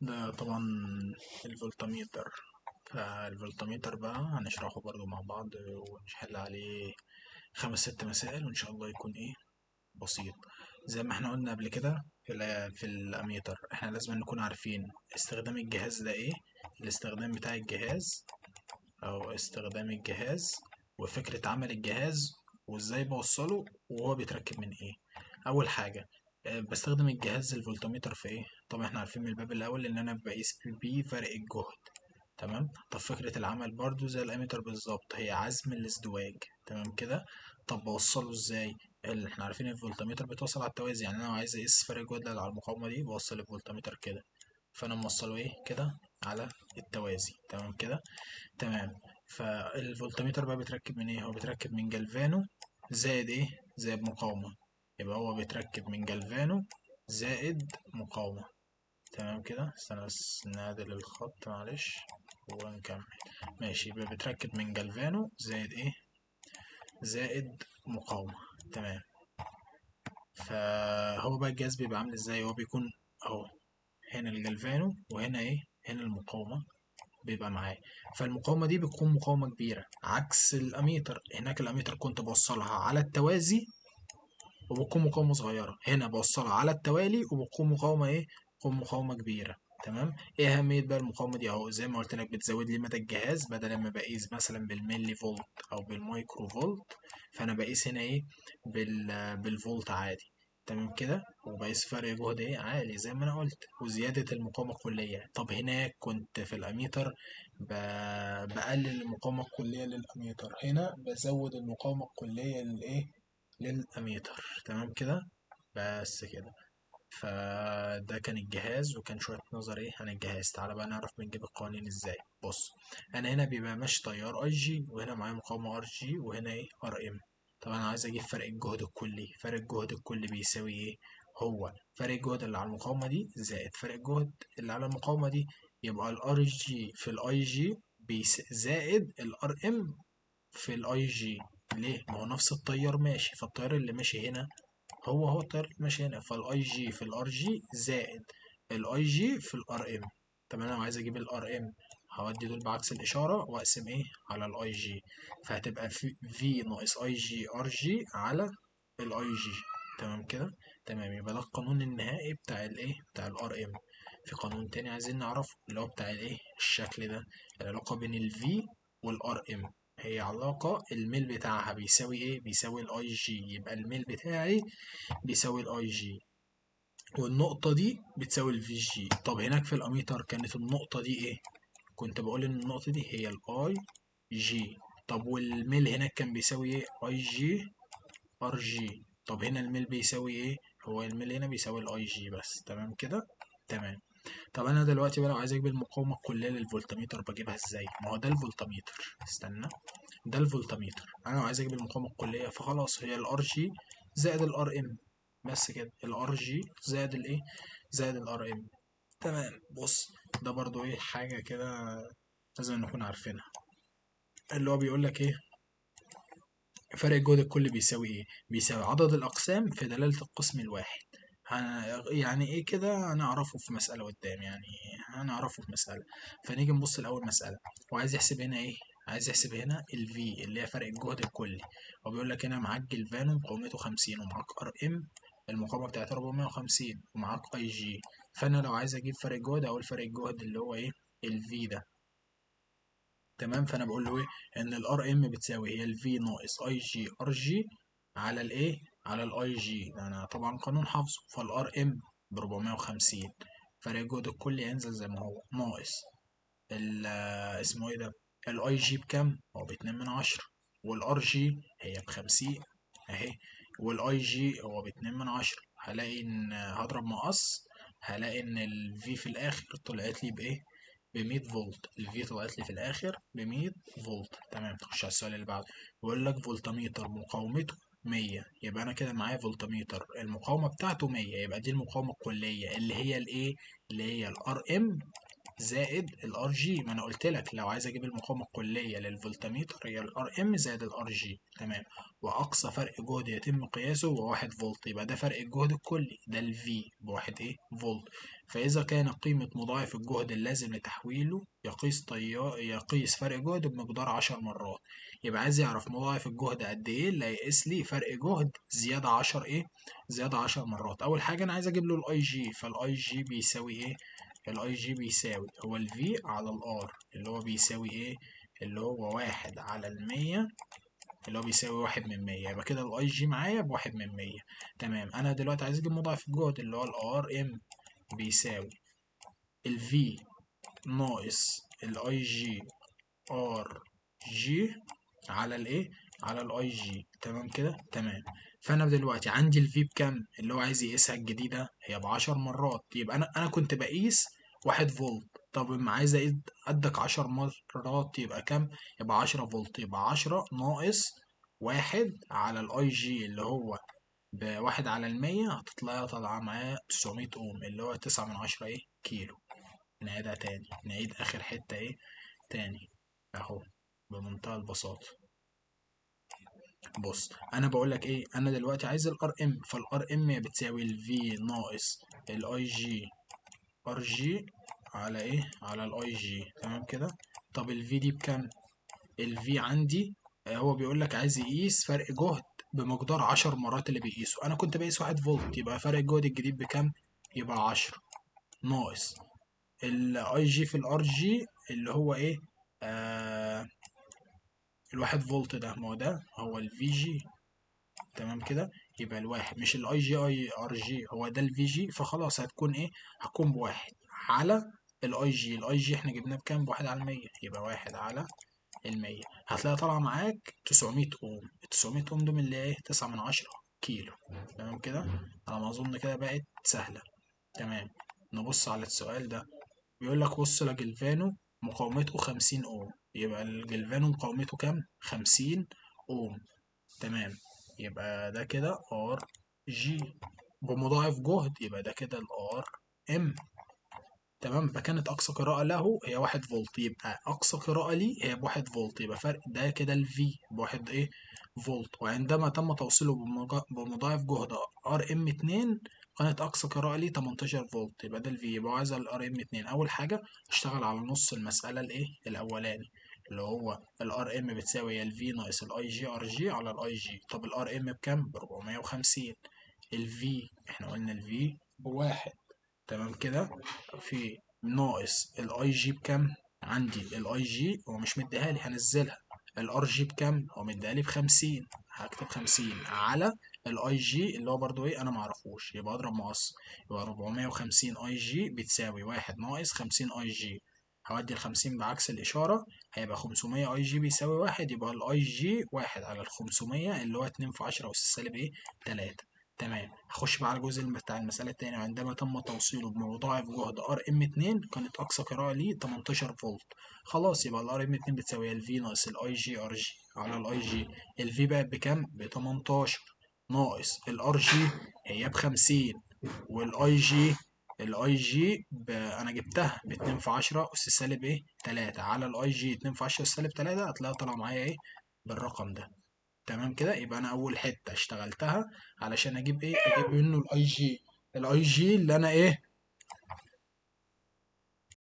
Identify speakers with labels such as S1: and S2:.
S1: ده طبعا الفولتميتر. فالفولتميتر بقى هنشرحه برضو مع بعض ونحل عليه 5 6 مسائل وإن شاء الله يكون إيه بسيط. زي ما احنا قلنا قبل كده في الأميتر احنا لازم نكون عارفين استخدام الجهاز ده ايه، الاستخدام بتاع الجهاز أو استخدام الجهاز وفكرة عمل الجهاز وازاي بوصله وهو بيتركب من ايه. أول حاجة بستخدم الجهاز الفولتميتر في ايه؟ طبعا احنا عارفين من الباب الأول إن أنا بقيس بيه فرق الجهد. تمام. طب فكرة العمل برضو زي الأميتر بالظبط هي عزم الازدواج. تمام كده. طب بوصله ازاي؟ اللي احنا عارفين الفولتميتر بيتوصل على التوازي، يعني انا لو عايز اقيس فرق الجهد اللي على المقاومة دي بوصل الفولتميتر كده، فانا موصله ايه كده على التوازي. تمام كده. تمام. فالفولتميتر بقى بيتركب من ايه؟ هو بيتركب من جلفانو زائد ايه؟ زائد مقاومة. يبقى هو بيتركب من جلفانو زائد مقاومة. تمام كده. استنى بس نعدل الخط معلش ونكمل. ماشي. يبقى بيتركب من جلفانو زائد ايه؟ زائد مقاومة. تمام. فهو بقى الجهاز بيبقى عامل ازاي؟ هو بيكون اهو هنا الجلفانو وهنا ايه؟ هنا المقاومة بيبقى معاه. فالمقاومة دي بتكون مقاومة كبيرة عكس الأميتر. هناك الأميتر كنت بوصلها على التوازي وبتكون مقاومة صغيرة، هنا بوصلها على التوالي وبتكون مقاومة ايه؟ بتكون مقاومة كبيرة. تمام. ايه أهمية بقى المقاومة دي؟ اهو زي ما قلت لك بتزود لي مدى الجهاز، بدل ما بقيس مثلا بالملي فولت أو بالمايكرو فولت فأنا بقيس هنا ايه؟ بالفولت عادي. تمام كده. وبقيس فرق جهد ايه عالي زي ما انا قلت وزيادة المقاومة الكلية. طب هناك كنت في الأميتر بقلل المقاومة الكلية للأميتر، هنا بزود المقاومة الكلية للإيه؟ للأميتر. تمام كده. بس كده. فده كان الجهاز وكان شوية نظر ايه عن الجهاز. تعالى بقى نعرف بنجيب القوانين ازاي. بص، انا هنا بيبقى ماشي تيار اي جي وهنا معايا مقاومة ار جي وهنا ايه ار ام. طبعا انا عايز اجيب فرق الجهد الكلي. فرق الجهد الكلي بيساوي ايه؟ هو فرق الجهد اللي على المقاومة دي زائد فرق الجهد اللي على المقاومة دي. يبقى الار جي في الاي جي زائد الار ام في الاي جي. ليه؟ ما هو نفس التيار ماشي، فالتيار اللي ماشي هنا هو التيار اللي ماشي هنا، فالاي جي في الار جي زائد الاي جي في الار ام. طب انا لو عايز اجيب الار ام هودي دول بعكس الاشاره واقسم ايه على الاي جي، فهتبقى في ناقص اي جي ار جي على الاي جي. تمام كده. تمام. يبقى ده القانون النهائي بتاع الايه بتاع الار ام. في قانون تاني عايزين نعرفه اللي هو بتاع الايه الشكل ده، العلاقه بين الفي والار ام. هي علاقة الميل بتاعها بيساوي ايه؟ بيساوي الاي جي. يبقى الميل بتاعي بيساوي الاي جي والنقطة دي بتساوي الفي جي. طب هناك في الاميتر كانت النقطة دي ايه؟ كنت بقول ان النقطة دي هي الاي جي. طب والميل هناك كان بيساوي ايه؟ اي جي ار جي. طب هنا الميل بيساوي ايه؟ هو الميل هنا بيساوي الاي جي بس. تمام كده. تمام. طب انا دلوقتي بقى لو عايز اجيب المقاومة الكلية للفولتميتر بجيبها ازاي؟ ما هو ده الفولتميتر. استنى. ده الفولتميتر. انا لو عايز اجيب المقاومه الكليه فخلاص هي الار جي زائد الار ام. بس كده الار جي زائد الايه؟ زائد الار ام. تمام. بص، ده برضو ايه حاجه كده لازم نكون عارفينها، اللي هو بيقول لك ايه؟ فرق الجهد الكلي بيساوي ايه؟ بيساوي عدد الاقسام في دلاله القسم الواحد. يعني ايه كده هنعرفه في مسألة قدام، يعني هنعرفه في مسألة. فنيجي نبص الأول مسألة. وعايز يحسب هنا ايه؟ عايز يحسب هنا ال V اللي هي فرق الجهد الكلي. هو بيقول لك هنا معاك جلفانو مقاومته 50 ومعاك ار ام المقاومة بتاعتها 450 ومعاك اي جي. فأنا لو عايز أجيب فرق الجهد أقول فرق الجهد اللي هو ايه؟ ال V ده. تمام. فأنا بقول له ايه؟ إن الار ام بتساوي هي ال V ناقص اي جي ار جي على الايه؟ على الاي جي. انا طبعا قانون حافظه. فالار ام ب 450، فرق الجهد الكلي هينزل زي ما هو ناقص اسمه ايه ده؟ الاي جي بكام؟ هو ب2 من 10 والار جي هي ب50 اهي. والاي جي هو ب2 من 10. هلاقي ان هضرب مقص، هلاقي ان الفي في الاخر طلعت لي بايه؟ ب100 فولت. الفي طلعت لي في الاخر ب100 فولت. تمام. تخش على السؤال اللي بعده. بيقول لك فولتميتر مقاومته 100. يبقى انا كده معايا فولتميتر المقاومه بتاعته 100، يبقى دي المقاومه الكليه اللي هي الايه؟ اللي هي الار ام زائد الار جي. ما انا قلت لك لو عايز اجيب المقاومه الكليه للفولتميتر هي الار ام زائد الار جي. تمام. واقصى فرق جهد يتم قياسه هو 1 فولت، يبقى ده فرق الجهد الكلي، ده الفي بواحد ايه فولت. فاذا كان قيمه مضاعف الجهد اللازم لتحويله يقيس فرق جهد بمقدار 10 مرات. يبقى عايز يعرف مضاعف الجهد قد ايه اللي هيقيس لي فرق جهد زياده 10 ايه، زياده 10 مرات. اول حاجه انا عايز اجيب له الاي جي، فالاي جي بيساوي ايه؟ الاي جي بيساوي هو الفي على الار، اللي هو بيساوي ايه؟ اللي هو 1/100، اللي هو بيساوي 1/100. يبقى كده الاي جي معايا ب1/100. تمام. انا دلوقتي عايز اجيب مضاعف الجهد اللي هو الار ام، بيساوي الفي ناقص الاي جي ار جي على الايه، على الاي جي. تمام كده. تمام. فانا دلوقتي عندي الفي بكام اللي هو عايز يقيسها الجديده، هي ب10 مرات. يبقى انا كنت بقيس 1 فولت. طب اما عايز ادك 10 مرات يبقى كام؟ يبقى 10 فولت. يبقى 10 ناقص 1 على الاي جي اللي هو ب1/100، هتطلع طالعه معاه 900 اوم، اللي هو 9 من 10 ايه كيلو. نعيدها تاني، نعيد اخر حته ايه تاني اهو بمنتهى البساطه. بص انا بقول لك ايه، انا دلوقتي عايز الار ام، فالار ام بتساوي الفي ناقص الاي جي ار جي على ايه، على الاي جي. تمام كده. طب الفي دي بكام؟ الفي عندي هو بيقول لك عايز يقيس فرق جهد بمقدار 10 مرات اللي بيقيسه، انا كنت بقيس 1 فولت، يبقى فرق الجهد الجديد بكام؟ يبقى 10 ناقص الاي جي في الار جي اللي هو ايه، الواحد فولت ده، ما هو ده هو الفي جي. تمام كده. يبقى الواحد مش الاي جي اي ار جي، هو ده الفي جي، فخلاص هتكون ايه، هتكون بواحد على الاي جي. الاي جي احنا جبناه بكام؟ ب1/100، يبقى 1/100. هتلاقي طالعه معاك 900 اوم. ال 900 اوم دول اللي ايه، 9 من 10 كيلو. تمام كده. على ما اظن كده بقت سهله. تمام. نبص على السؤال ده. بيقول لك وصل جلفانو مقاومته 50 اوم، يبقى الجلفانو مقاومته كام؟ 50 اوم. تمام. يبقى ده كده ار جي بمضاعف جهد، يبقى ده كده الار ام. تمام. فكانت اقصى قراءة له هي 1 فولت، يبقى اقصى قراءة لي هي ب1 فولت، يبقى فرق ده كده الفي بواحد ايه فولت. وعندما تم توصيله بمضاعف جهد ار ام 2، كانت اقصى قراءة لي 18 فولت، يبقى ده الفي. يبقى عايز الار ام 2. اول حاجة اشتغل على نص المسألة الايه الاولاني، اللي هو الار ام بتساوي الفي ناقص الاي جي ار جي على الاي جي. طب الار ام بكام؟ ب 450. الفي احنا قلنا الفي بواحد. تمام كده. في ناقص الاي جي بكام؟ عندي الاي جي هو مش مديها لي، هنزلها. الار جي بكام؟ هو مديها لي ب50، هكتب 50 على الاي جي اللي هو برضو ايه انا معرفوش، يبقى اضرب مقص. يبقى 450 اي جي بتساوي 1 ناقص 50 اي جي. هودي ال50 بعكس الإشارة، هيبقى 500 اي جي بيساوي 1، يبقى الاي جي 1 على ال500 اللي هو 2 في 10 أس سالب ايه 3. تمام. هخش بقى على الجزء بتاع المسألة التاني. عندما تم توصيله بمضاعف جهد ار ام 2، كانت أقصى قراءة ليه 18 فولت. خلاص يبقى الار ام 2 بتساوي الفي ناقص الاي جي ار جي على الاي جي. الفي بقت بكام؟ ب 18 ناقص الار جي هي ب50، والاي جي الاي جي انا جبتها ب 2 في 10 اس سالب ايه 3 على الاي جي 2 في 10 اس سالب 3، هتلاقيها طالعه معايا ايه بالرقم ده. تمام كده. يبقى انا اول حته اشتغلتها علشان اجيب ايه، اجيب منه الاي جي. الاي جي اللي انا ايه